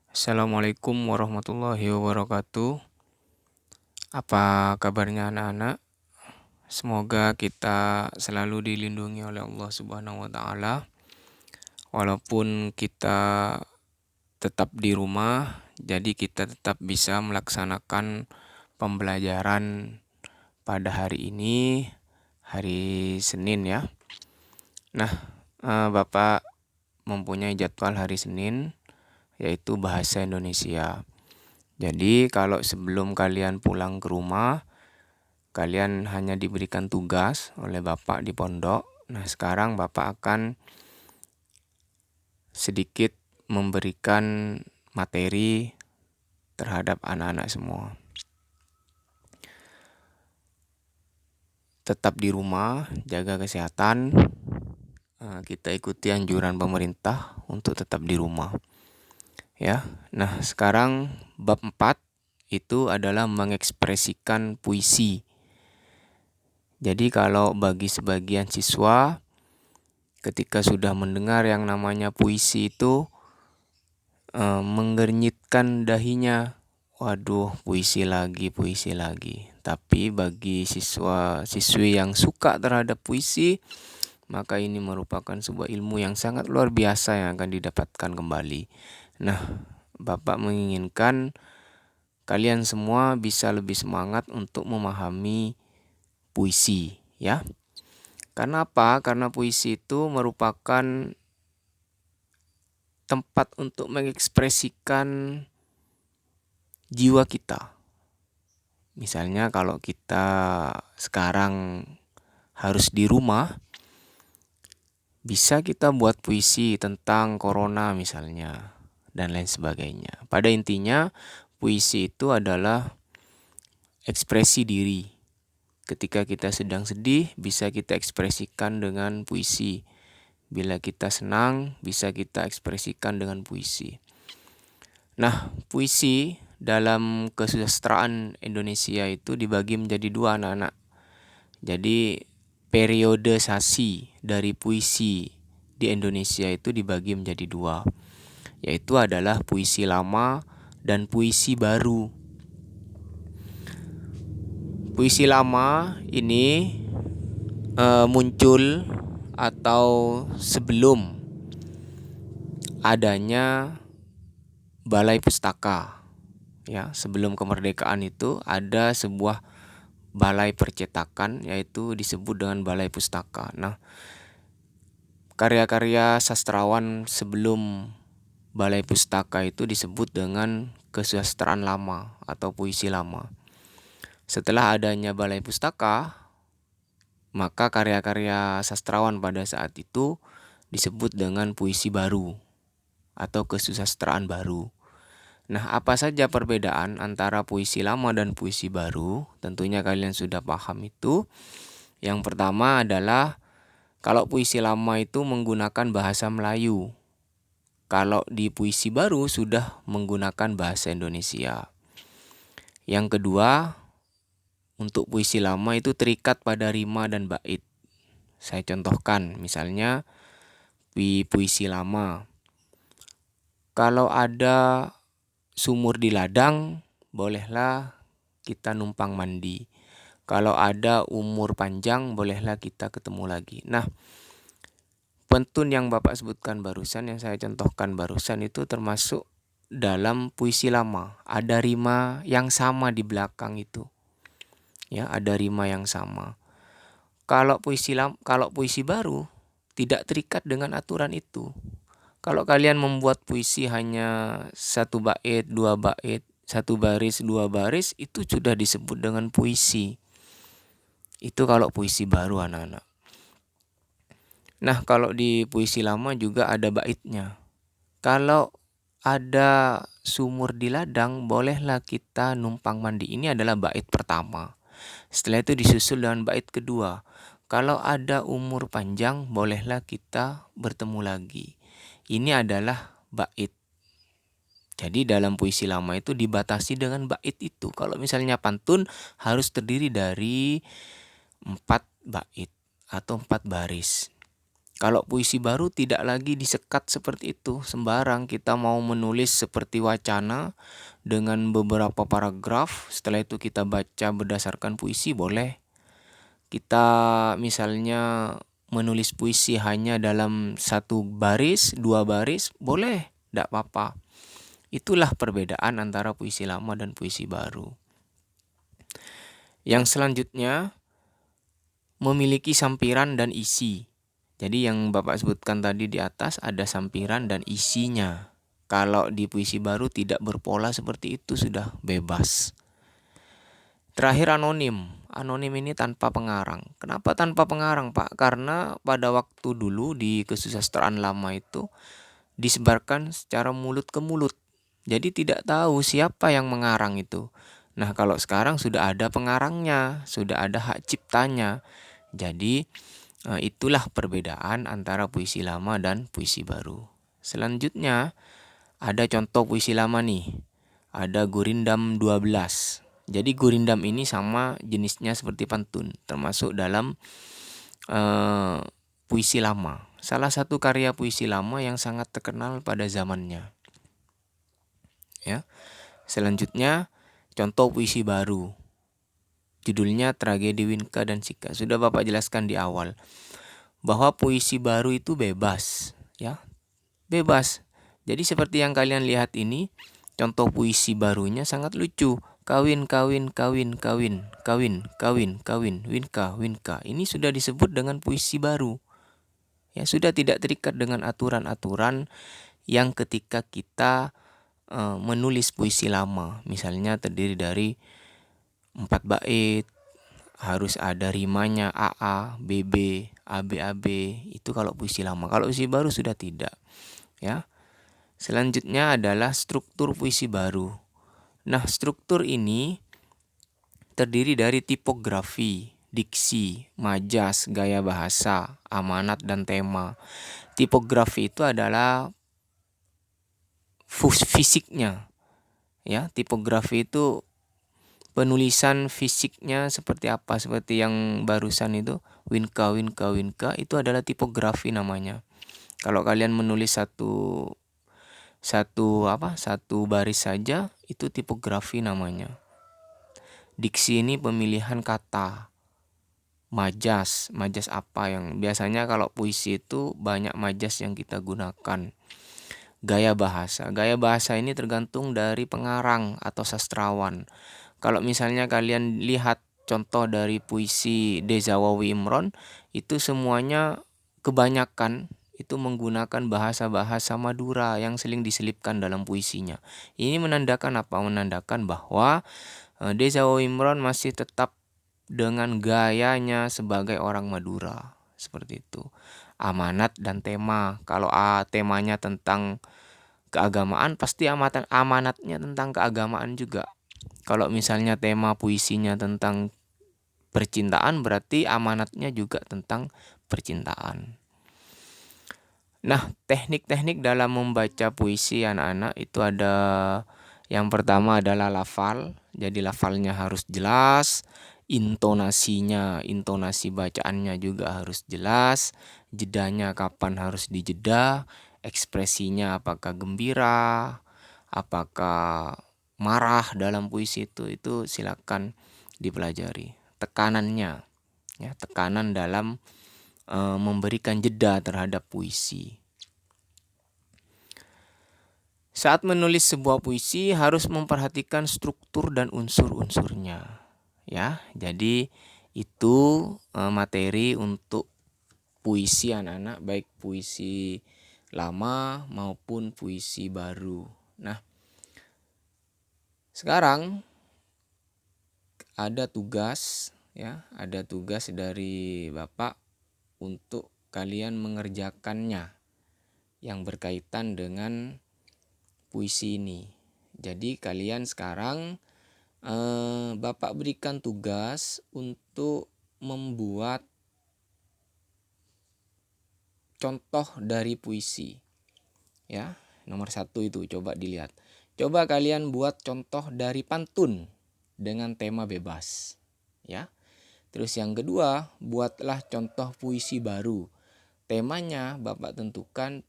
Assalamualaikum warahmatullahi wabarakatuh. Apa kabarnya anak-anak? Semoga kita selalu dilindungi oleh Allah Subhanahu wa taala walaupun kita tetap di rumah, jadi kita tetap bisa melaksanakan pembelajaran pada hari ini, hari Senin ya. Nah, Bapak mempunyai jadwal hari Senin yaitu bahasa Indonesia. Jadi kalau sebelum kalian pulang ke rumah, kalian hanya diberikan tugas oleh Bapak di pondok. Nah, sekarang Bapak akan sedikit memberikan materi terhadap anak-anak semua. Tetap di rumah, jaga kesehatan. Kita ikuti anjuran pemerintah untuk tetap di rumah. Ya. Nah, sekarang bab 4 itu adalah mengekspresikan puisi. Jadi kalau bagi sebagian siswa ketika sudah mendengar yang namanya puisi itu menggernyitkan dahinya. Waduh, puisi lagi, puisi lagi. Tapi bagi siswa-siswi yang suka terhadap puisi, maka ini merupakan sebuah ilmu yang sangat luar biasa yang akan didapatkan kembali. Nah, Bapak menginginkan kalian semua bisa lebih semangat untuk memahami puisi, ya. Karena apa? Karena puisi itu merupakan tempat untuk mengekspresikan jiwa kita. Misalnya kalau kita sekarang harus di rumah, bisa kita buat puisi tentang corona misalnya, dan lain sebagainya. Pada intinya, puisi itu adalah ekspresi diri. Ketika kita sedang sedih, bisa kita ekspresikan dengan puisi. Bila kita senang, bisa kita ekspresikan dengan puisi. Nah, puisi dalam kesusastraan Indonesia itu dibagi menjadi dua, anak-anak. Jadi, periodisasi dari puisi di Indonesia itu dibagi menjadi dua, yaitu adalah puisi lama dan puisi baru. Puisi lama ini muncul atau sebelum adanya Balai Pustaka. Ya, sebelum kemerdekaan itu ada sebuah balai percetakan yaitu disebut dengan Balai Pustaka. Nah, karya-karya sastrawan sebelum Balai Pustaka itu disebut dengan kesusastraan lama atau puisi lama. Setelah adanya Balai Pustaka, maka karya-karya sastrawan pada saat itu disebut dengan puisi baru atau kesusastraan baru. Nah, apa saja perbedaan antara puisi lama dan puisi baru? Tentunya kalian sudah paham itu. Yang pertama adalah kalau puisi lama itu menggunakan bahasa Melayu. Kalau di puisi baru sudah menggunakan bahasa Indonesia. Yang kedua, untuk puisi lama itu terikat pada rima dan bait. Saya contohkan, misalnya puisi lama. Kalau ada sumur di ladang, bolehlah kita numpang mandi. Kalau ada umur panjang, bolehlah kita ketemu lagi. Nah, pantun yang Bapak sebutkan barusan, yang saya contohkan barusan itu termasuk dalam puisi lama. Ada rima yang sama di belakang itu. Ya, ada rima yang sama. Kalau puisi baru tidak terikat dengan aturan itu. Kalau kalian membuat puisi hanya satu bait, dua bait, satu baris, dua baris, itu sudah disebut dengan puisi. Itu kalau puisi baru, anak-anak. Nah, kalau di puisi lama juga ada baitnya. Kalau ada sumur di ladang, bolehlah kita numpang mandi. Ini adalah bait pertama. Setelah itu disusul dengan bait kedua. Kalau ada umur panjang, bolehlah kita bertemu lagi. Ini adalah bait. Jadi dalam puisi lama itu dibatasi dengan bait itu. Kalau misalnya pantun harus terdiri dari 4 bait atau 4 baris. Kalau puisi baru tidak lagi disekat seperti itu, sembarang kita mau menulis seperti wacana dengan beberapa paragraf, setelah itu kita baca berdasarkan puisi boleh. Kita misalnya menulis puisi hanya dalam 1 baris, 2 baris, boleh, tidak apa-apa. Itulah perbedaan antara puisi lama dan puisi baru. Yang selanjutnya, memiliki sampiran dan isi. Jadi yang Bapak sebutkan tadi di atas ada sampiran dan isinya. Kalau di puisi baru tidak berpola seperti itu, sudah bebas. Terakhir anonim. Anonim ini tanpa pengarang. Kenapa tanpa pengarang, Pak? Karena pada waktu dulu di kesusastraan lama itu disebarkan secara mulut ke mulut. Jadi tidak tahu siapa yang mengarang itu. Nah, kalau sekarang sudah ada pengarangnya, sudah ada hak ciptanya. Jadi itulah perbedaan antara puisi lama dan puisi baru. Selanjutnya ada contoh puisi lama nih. Ada Gurindam 12. Jadi Gurindam ini sama jenisnya seperti pantun, termasuk dalam puisi lama. Salah satu karya puisi lama yang sangat terkenal pada zamannya. Ya. Selanjutnya contoh puisi baru. Judulnya Tragedi Winka dan Sika. Sudah Bapak jelaskan di awal bahwa puisi baru itu bebas, ya. Bebas. Jadi seperti yang kalian lihat ini, contoh puisi barunya sangat lucu. Kawin, kawin, kawin, kawin, kawin, kawin, kawin, winka, winka. Ini sudah disebut dengan puisi baru. Ya, sudah tidak terikat dengan aturan-aturan yang ketika kita menulis puisi lama. Misalnya terdiri dari 4 bait, harus ada rimanya AA, BB, AB, itu kalau puisi lama. Kalau puisi baru sudah tidak, ya. Selanjutnya adalah struktur puisi baru. Nah, struktur ini terdiri dari tipografi, diksi, majas, gaya bahasa, amanat, dan tema. Tipografi itu adalah fisiknya, ya. Tipografi itu penulisan fisiknya seperti apa, seperti yang barusan itu, winka, winka, winka, itu adalah tipografi namanya. Kalau kalian menulis satu baris saja, itu tipografi namanya. Diksi ini pemilihan kata. Majas apa yang biasanya kalau puisi itu banyak majas yang kita gunakan. Gaya bahasa ini tergantung dari pengarang atau sastrawan. Kalau misalnya kalian lihat contoh dari puisi Dezawawi Imron, itu semuanya kebanyakan itu menggunakan bahasa-bahasa Madura yang sering diselipkan dalam puisinya. Ini menandakan apa? Menandakan bahwa Dezawawi Imron masih tetap dengan gayanya sebagai orang Madura, seperti itu. Amanat dan tema. Kalau temanya tentang keagamaan, pasti amanatnya tentang keagamaan juga. Kalau misalnya tema puisinya tentang percintaan, berarti amanatnya juga tentang percintaan. Nah, teknik-teknik dalam membaca puisi anak-anak itu ada, yang pertama adalah lafal. Jadi lafalnya harus jelas, intonasi bacaannya juga harus jelas, jedanya kapan harus dijeda, ekspresinya apakah gembira, apakah marah dalam puisi itu silakan dipelajari. Tekanannya, ya, tekanan dalam memberikan jeda terhadap puisi. Saat menulis sebuah puisi harus memperhatikan struktur dan unsur-unsurnya. Ya, jadi itu materi untuk puisi anak-anak, baik puisi lama maupun puisi baru. Nah, sekarang ada tugas, ya, ada tugas dari Bapak untuk kalian mengerjakannya yang berkaitan dengan puisi ini. Jadi kalian sekarang Bapak berikan tugas untuk membuat contoh dari puisi. Ya, nomor 1 itu coba dilihat. Coba kalian buat contoh dari pantun dengan tema bebas. Ya. Terus yang kedua, buatlah contoh puisi baru. temanya Bapak tentukan,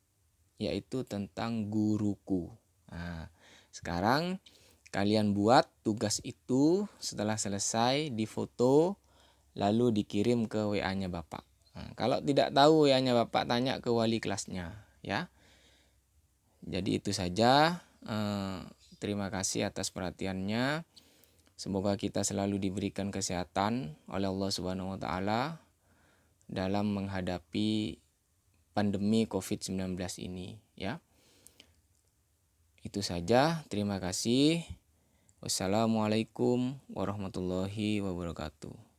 yaitu tentang guruku. Nah, sekarang kalian buat tugas itu, setelah selesai difoto lalu dikirim ke WA-nya Bapak. Nah, kalau tidak tahu WA-nya Bapak, tanya ke wali kelasnya ya. Jadi itu saja. Terima kasih atas perhatiannya. Semoga kita selalu diberikan kesehatan oleh Allah Subhanahu wa taala dalam menghadapi pandemi COVID-19 ini ya. Itu saja. Terima kasih. Wassalamualaikum warahmatullahi wabarakatuh.